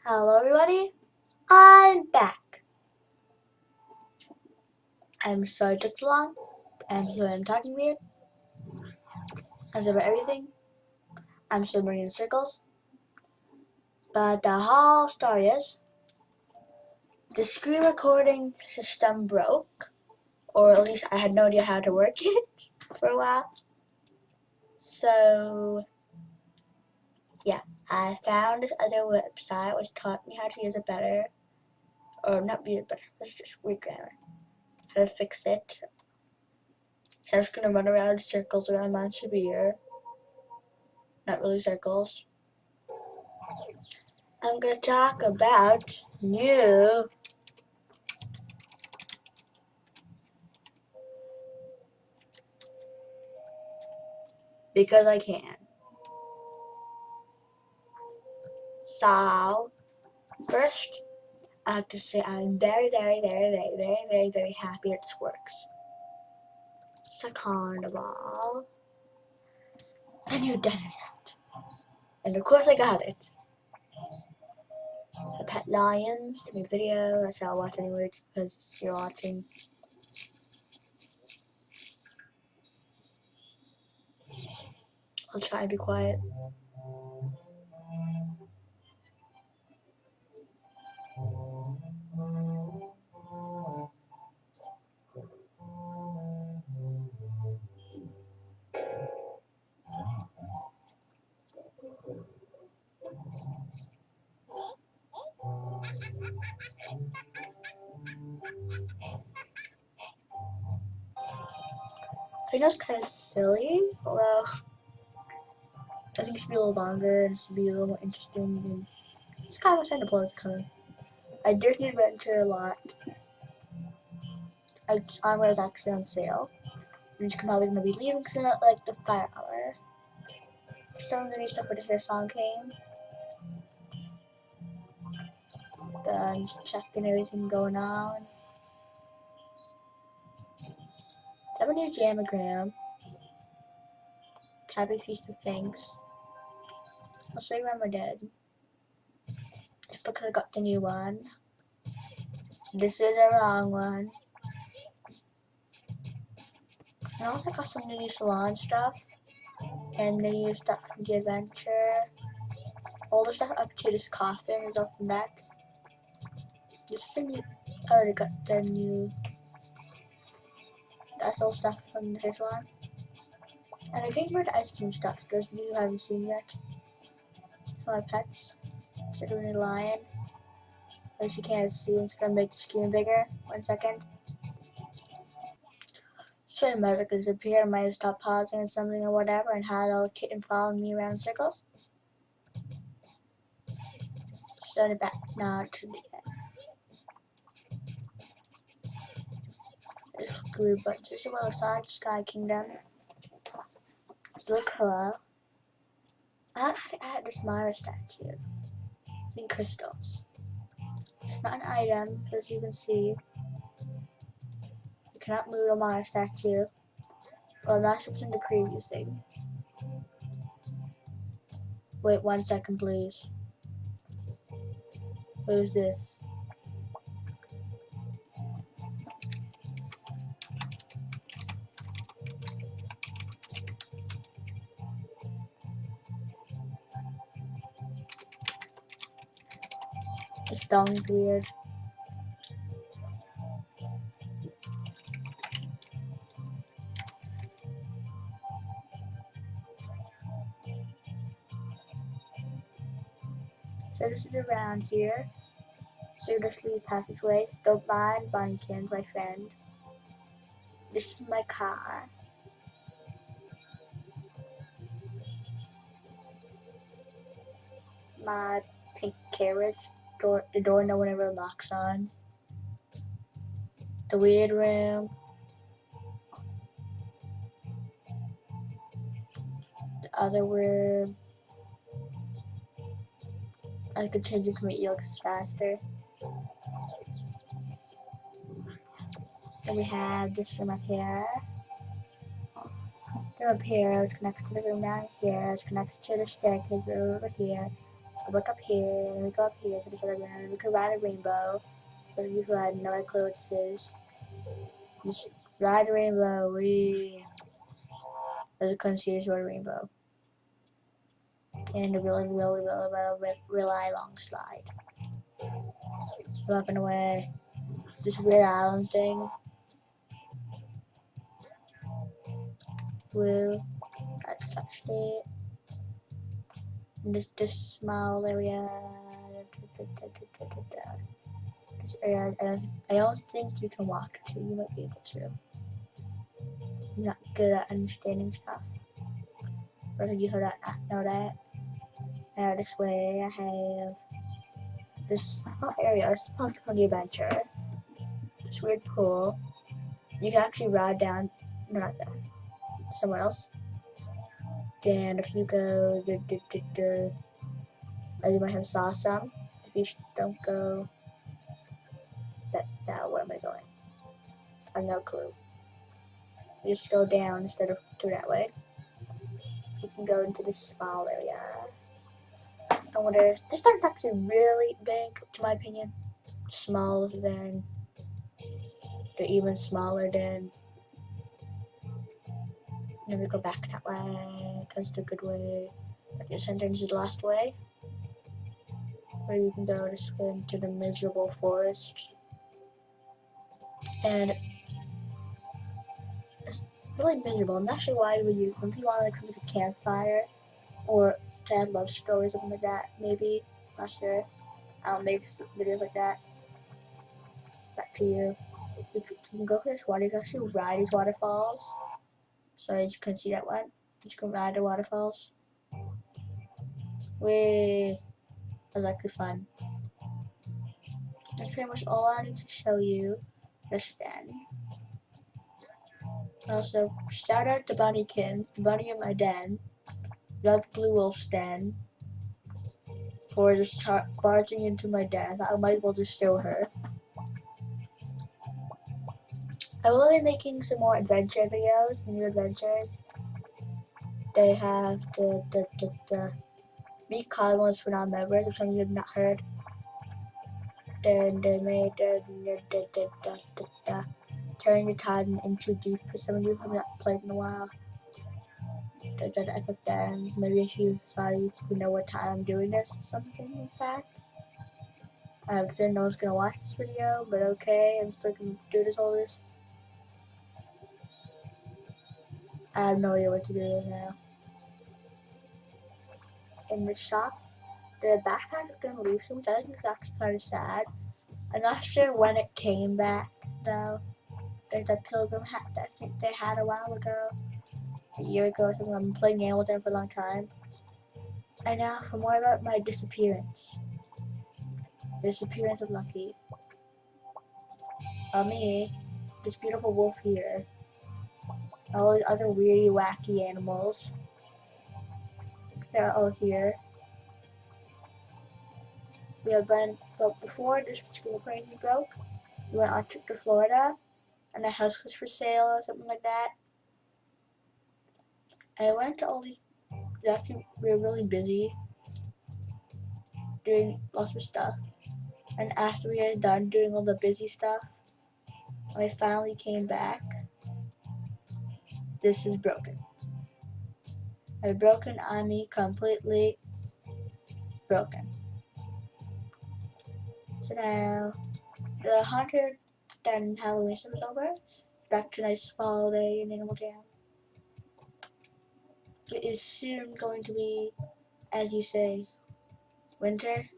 Hello everybody, I'm back. I'm sorry it took so long, and so I'm talking weird, and so about everything. I'm still running in circles, but the whole story is, the screen recording system broke, or at least I had no idea how to work it for a while. So, yeah, I found this other website which taught me how to use it better, or not use it better, it's just weird grammar, how to fix it. So I'm just gonna run around in circles around my severe. Not really circles. I'm gonna talk about you because I can. So, first, I have to say I'm very happy it works. Second of all, the new den is out. And of course I got it. The pet lions, the new video, that's how I'll watch anyways because you're watching. I'll try and be quiet. I know it's kind of silly, although I think it should be a little longer and it should be a little more interesting. And it's kind of exciting to play with color. I Disney Adventure a lot. I was actually on sale. And you can probably gonna be leaving soon at like the 5 hour. Some of the new stuff with the hair song came. Then just checking everything going on. I have a new jamagram. Happy Feast of Things. I'll show you when we're dead. Just because I got the new one. This is the wrong one. And also I got some new salon stuff. And the new stuff from the adventure. All the stuff up to this coffin is up from that. This is the new. I already got the new. That's all stuff from the hair salon. And I came for the ice cream stuff. There's new I haven't seen yet. For my pets. Instead of a lion. As you can't see, I'm just gonna make the screen bigger. 1 second. So the magic disappeared. I might have stopped pausing or something or whatever and had a kitten following me around in circles. Set it back now to the end. This group, but this is what it looks like. Sky Kingdom. It's really cool. I had to add this Mara statue in crystals. It's not an item, as you can see. You cannot move a Mara statue. Well, I'm not sure what's in the preview thing. Wait 1 second, please. What is this? The spelling's weird. So this is around here. Through the sleep passageways. Don't mind Bunnykins, my friend. This is my car. My pink carriage. The door no one ever locks on. The weird room. The other room. I could change it to make you look faster. Then we have this room up here. The room up here, which connects to the room down here, which connects to the staircase over here. look up here, and we go up here to this other room, and we could ride a rainbow. For you who had no clue what this is. Just ride a rainbow, I couldn't see this word rainbow. And a really long slide. Up and away. This weird island thing. Blue. I touched it. And this small area. This area, I don't think you can walk to. You might be able to. I'm not good at understanding stuff. Whether you know that. Now this way, I have this small area. This is Pumpkin Pony Adventure. This weird pool. You can actually ride down. No, not there. Somewhere else. And if you go, you might have saw some. If you don't go that where am I going? I have no clue. You just go down instead of to that way. You can go into this small area. And what is this star's actually really big, to my opinion. Smaller than they're even smaller than. Then we go back that way. That's the good way. Like the center is the last way. Or you can go this way into the miserable forest. And it's really miserable. I'm not sure why you would use something. You want like something like a campfire or sad love story, something like that. Maybe. Not sure. I don't make videos like that. Back to you. You can go for this water. You can actually ride these waterfalls. So you can see that one. You can ride the waterfalls. That's actually fun. That's pretty much all I need to show you this then. Also, shout out to Bunnykin, the bunny in my den, the blue wolf's den, for just barging into my den. I thought I might as well just show her. I will be making some more adventure videos, new adventures. They have the Meet Cod ones for non-members, which some of you have not heard. Then they made the Turn the Tide into Deep, for some of you who have not played in a while. There's that epic then. Maybe if you thought you would know what time I'm doing this or something like that. I have said no one's gonna watch this video, but okay, I'm still gonna do all this. I have no idea what to do now. In the shop, the backpack is gonna leave soon, which I think is actually kind of sad. I'm not sure when it came back though. There's that pilgrim hat that I think they had a while ago. A year ago or something. I've been playing game with them for a long time. And now for more about my disappearance. The disappearance of Lucky. Me, this beautiful wolf here. All these other weirdy, wacky animals. They're all here. We have been, but before this particular quarantine broke, we went on a trip to Florida, and the house was for sale or something like that. And I went to all these, actually, we were really busy doing lots of stuff. And after we had done doing all the busy stuff, when I finally came back, this is broken. I've broken on me, completely broken. So now, the haunted then Halloween stuff is over. Back to a nice fall day in Animal Jam. It is soon going to be, as you say, winter.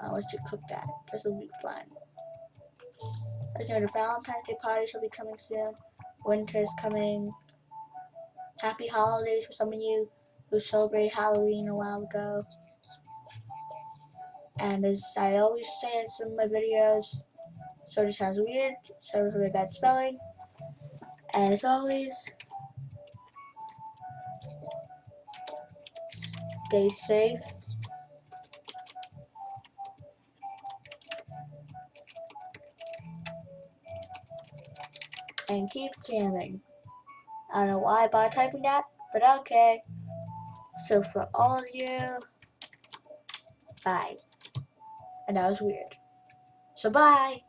I should cook that. This will be fun. As you know, the Valentine's Day party shall be coming soon. Winter is coming. Happy holidays for some of you who celebrated Halloween a while ago. And as I always say in some of my videos, so this sounds weird, sorry for my bad spelling. And as always, stay safe. And keep jamming. I don't know why I bought typing that, but okay. So for all of you, bye. And that was weird. So bye.